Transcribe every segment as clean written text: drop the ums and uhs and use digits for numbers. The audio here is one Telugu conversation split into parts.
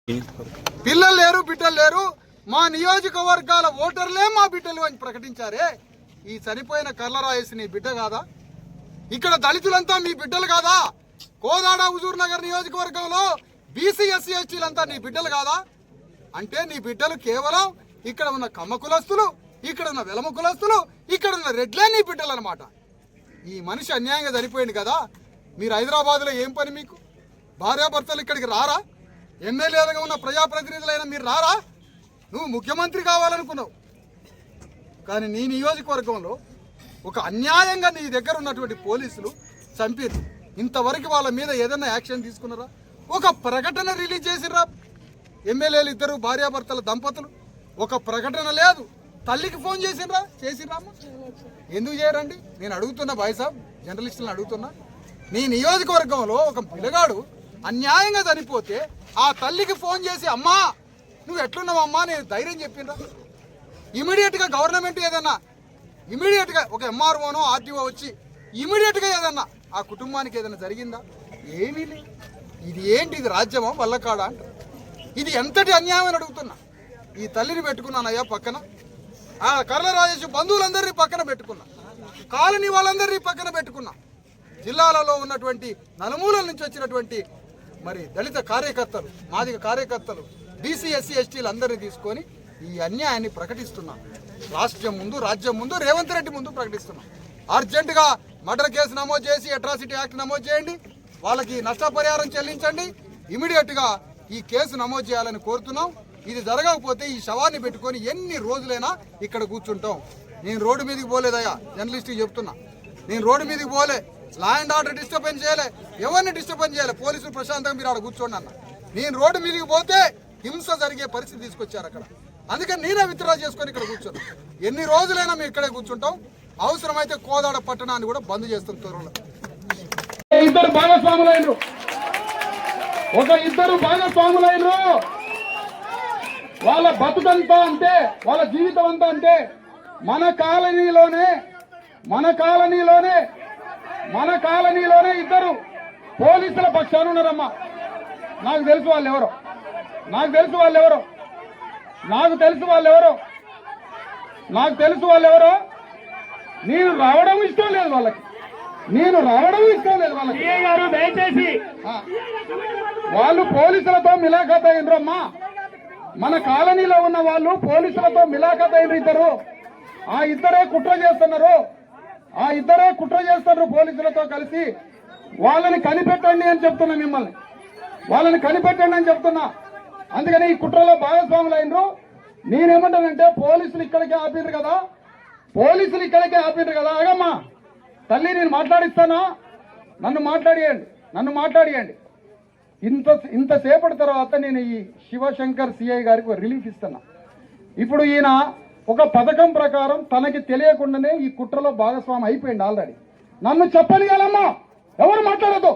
పిల్లలు లేరు, బిడ్డలు లేరు, మా నియోజకవర్గాల ఓటర్లే మా బిడ్డలు అని ప్రకటించారే. ఈ చనిపోయిన కర్లరాయేసి నీ బిడ్డ కాదా? ఇక్కడ దళితులంతా మీ బిడ్డలు కాదా? కోదాడ హుజూర్ నగర్ నియోజకవర్గంలో బీసీ ఎస్సీ ఎస్టీలంతా నీ బిడ్డలు కాదా? అంటే నీ బిడ్డలు కేవలం ఇక్కడ ఉన్న కమ్మ కులస్తులు, ఇక్కడ ఉన్న వెలమ కులస్తులు, ఇక్కడ ఉన్న రెడ్లే నీ బిడ్డలు అనమాట. ఈ మనిషి అన్యాయంగా చనిపోయింది కదా. మీరు హైదరాబాద్లో ఏం పని? మీకు భార్యాభర్తలు ఇక్కడికి రారా? ఎమ్మెల్యేలుగా ఉన్న ప్రజాప్రతినిధులైన మీరు రారా? నువ్వు ముఖ్యమంత్రి కావాలనుకున్నావు, కానీ నీ నియోజకవర్గంలో ఒక అన్యాయంగా నీ దగ్గర ఉన్నటువంటి పోలీసులు చంపారు. ఇంతవరకు వాళ్ళ మీద ఏదైనా యాక్షన్ తీసుకున్నారా? ఒక ప్రకటన రిలీజ్ చేసిర్రా? ఎమ్మెల్యేలు ఇద్దరు భార్యాభర్తల దంపతులు ఒక ప్రకటన లేదు. తల్లికి ఫోన్ చేసిర్రా? చేసిర్రామ్మా? ఎందుకు చేయరండి? నేను అడుగుతున్నా, బాయ్ సాబ్ జర్నలిస్టులను అడుగుతున్నా. నీ నియోజకవర్గంలో ఒక పిల్లగాడు అన్యాయంగా చనిపోతే ఆ తల్లికి ఫోన్ చేసి అమ్మా నువ్వు ఎట్లున్నావమ్మా నేను ధైర్యం చెప్పిండ్రా? ఇమీడియట్గా గవర్నమెంట్ ఏదన్నా ఇమీడియట్గా ఒక ఎంఆర్ఓనో ఆర్టీఓ వచ్చి ఇమీడియట్గా ఏదన్నా ఆ కుటుంబానికి ఏదైనా జరిగిందా? ఏమీ లేదు. ఇది ఏంటి? ఇది రాజ్యమా వల్లకాడా అంట? ఇది ఎంతటి అన్యాయం అని అడుగుతున్నా. ఈ తల్లిని పెట్టుకున్నానయ్యా పక్కన, ఆ కర్లరాజేష్ బంధువులందరినీ పక్కన పెట్టుకున్నా, కాలనీ వాళ్ళందరినీ పక్కన పెట్టుకున్నా, జిల్లాలలో ఉన్నటువంటి నలుమూలల నుంచి వచ్చినటువంటి మరి దళిత కార్యకర్తలు, మాదిగ కార్యకర్తలు, బీసీ ఎస్సీ ఎస్టీలు అందరినీ తీసుకొని ఈ అన్యాయాన్ని ప్రకటిస్తున్నా. రాష్ట్రం ముందు, రాజ్యం ముందు, రేవంత్ రెడ్డి ముందు ప్రకటిస్తున్నాం. అర్జెంటుగా మర్డర్ కేసు నమోదు చేసి అట్రాసిటీ యాక్ట్ నమోదు చేయండి, వాళ్ళకి నష్టపరిహారం చెల్లించండి, ఇమీడియట్గా ఈ కేసు నమోదు చేయాలని కోరుతున్నాం. ఇది జరగకపోతే ఈ శవాన్ని పెట్టుకొని ఎన్ని రోజులైనా ఇక్కడ కూర్చుంటాం. నేను రోడ్డు మీదకి పోలేదయ్యా, జర్నలిస్ట్కి చెప్తున్నా. నేను రోడ్డు మీదకి పోలే, లా అండ్ ఆర్డర్ డిస్టర్బెన్స్ చేయలే, ఎవరిని డిస్టర్బెన్స్ చేయలే. పోలీసులు ప్రశాంతంగా మీరు ఆడ కూర్చోండి అన్న. నేను రోడ్డు మీదకి పోతే హింస జరిగే పరిస్థితి తీసుకొచ్చారు అక్కడ. అందుకని నేనే విత్డ్రా చేసుకొని ఇక్కడ కూర్చోను. ఎన్ని రోజులైనా మేము ఇక్కడే కూర్చుంటాం. అవసరమైతే కోదాడ పట్టణాన్ని కూడా బంద్ చేస్తాం త్వరలో. ఇద్దరు భాగస్వాములైనరు, ఇద్దరు భాగస్వాములైనరు. వాళ్ళ బతుకంతా అంటే, వాళ్ళ జీవితం అంతా అంటే మన కాలనీలోనే ఇద్దరు పోలీసుల పక్షాన ఉన్నారమ్మా. నాకు తెలుసు వాళ్ళు ఎవరో. నేను రావడం ఇష్టం లేదు వాళ్ళకి. దయచేసి వాళ్ళు పోలీసులతో మిలాఖత్ అయినరమ్మా. మన కాలనీలో ఉన్న వాళ్ళు పోలీసులతో మిలాఖత్ అయిన ఇద్దరు. ఆ ఇద్దరే కుట్ర చేస్తున్నారు పోలీసులతో కలిసి. వాళ్ళని కనిపెట్టండి అని చెప్తున్నా, మిమ్మల్ని వాళ్ళని కనిపెట్టండి అని చెప్తున్నా. అందుకని ఈ కుట్రలో భాగస్వాములు అయినరు. నేనేమంటానంటే పోలీసులు ఇక్కడికే ఆపిర్రు కదా. ఆగమ్మా తల్లి, నేను మాట్లాడిస్తానా? నన్ను మాట్లాడియండి. ఇంతసేపటి తర్వాత నేను ఈ శివశంకర్ సిఐ గారికి రిలీఫ్ ఇస్తున్నా. ఇప్పుడు ఈయన ఒక పథకం ప్రకారం తనకి తెలియకుండానే ఈ కుట్రలో భాగస్వామి అయిపోయింది ఆల్రెడీ. నన్ను చెప్పని కాదమ్మా, ఎవరు మాట్లాడదు.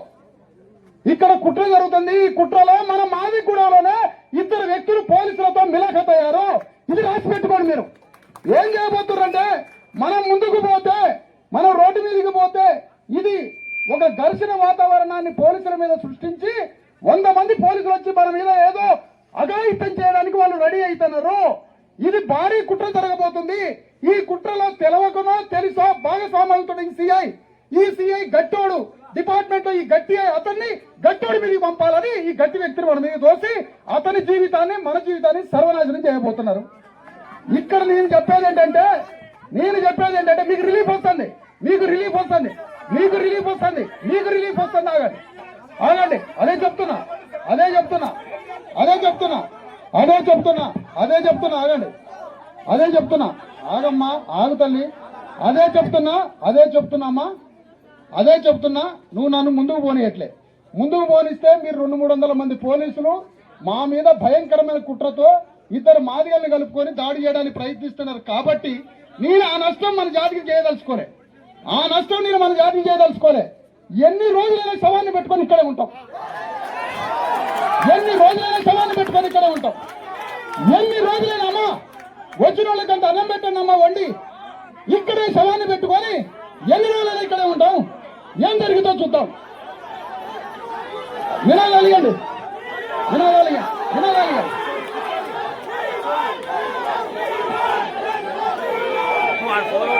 ఇక్కడ కుట్ర జరుగుతుంది. ఈ కుట్రలో మన మాదిగూడలోనే ఇద్దరు వ్యక్తులు పోలీసులతో మిలాఖత్ అయ్యారు. ఇది రాసి పెట్టుకోండి. మీరు ఏం చేయబోతున్నారంటే, మనం ముందుకు పోతే, మనం రోడ్డు మీదకి పోతే ఇది ఒక ఘర్షణ వాతావరణాన్ని పోలీసుల మీద సృష్టించి 100 మంది పోలీసులు వచ్చి మన మీద ఏదో అఘాయిత్యం చేయడానికి వాళ్ళు రెడీ అవుతున్నారు. ఇది భారీ కుట్ర జరగబోతుంది. ఈ కుట్రలో తెలవకనో తెలుసో భాగస్వామి అవుతుంది ఈ సిఐ గట్టోడు. డిపార్ట్మెంట్ లో ఈ అతన్ని గట్టోడి మీదకి పంపాలని ఈ గట్టి వ్యక్తిని మన మీద దోసి అతని జీవితాన్ని, మన జీవితాన్ని సర్వనాశనం చేయబోతున్నారు. ఇక్కడ నేను చెప్పేది ఏంటంటే మీకు రిలీఫ్ వస్తుంది. ఆగండి. అదే చెప్తున్నా. ఆగమ్మా, ఆగు తల్లి. అదే చెప్తున్నా. నువ్వు నన్ను ముందుకు పోనీయట్లే. ముందుకు పోనిస్తే మీరు 200-300 మంది పోలీసులు మా మీద భయంకరమైన కుట్రతో ఇద్దరు మాదిగల్ని కలుపుకొని దాడి చేయడానికి ప్రయత్నిస్తున్నారు. కాబట్టి నేను ఆ నష్టం మన జాతికి చేయదలుచుకోలే. ఎన్ని రోజులైనా శవాన్ని పెట్టుకొని ఇక్కడే ఉంటాం. ఎన్ని రోజులైనా అమ్మా వచ్చిన వాళ్ళకంత అన్నం పెట్టండి అమ్మా వండి. ఇక్కడే శవాన్ని పెట్టుకొని ఎన్ని రోజులైనా ఇక్కడే ఉంటాం. ఏం జరుగుతుందో చూద్దాం. వినాలి. ఫోన్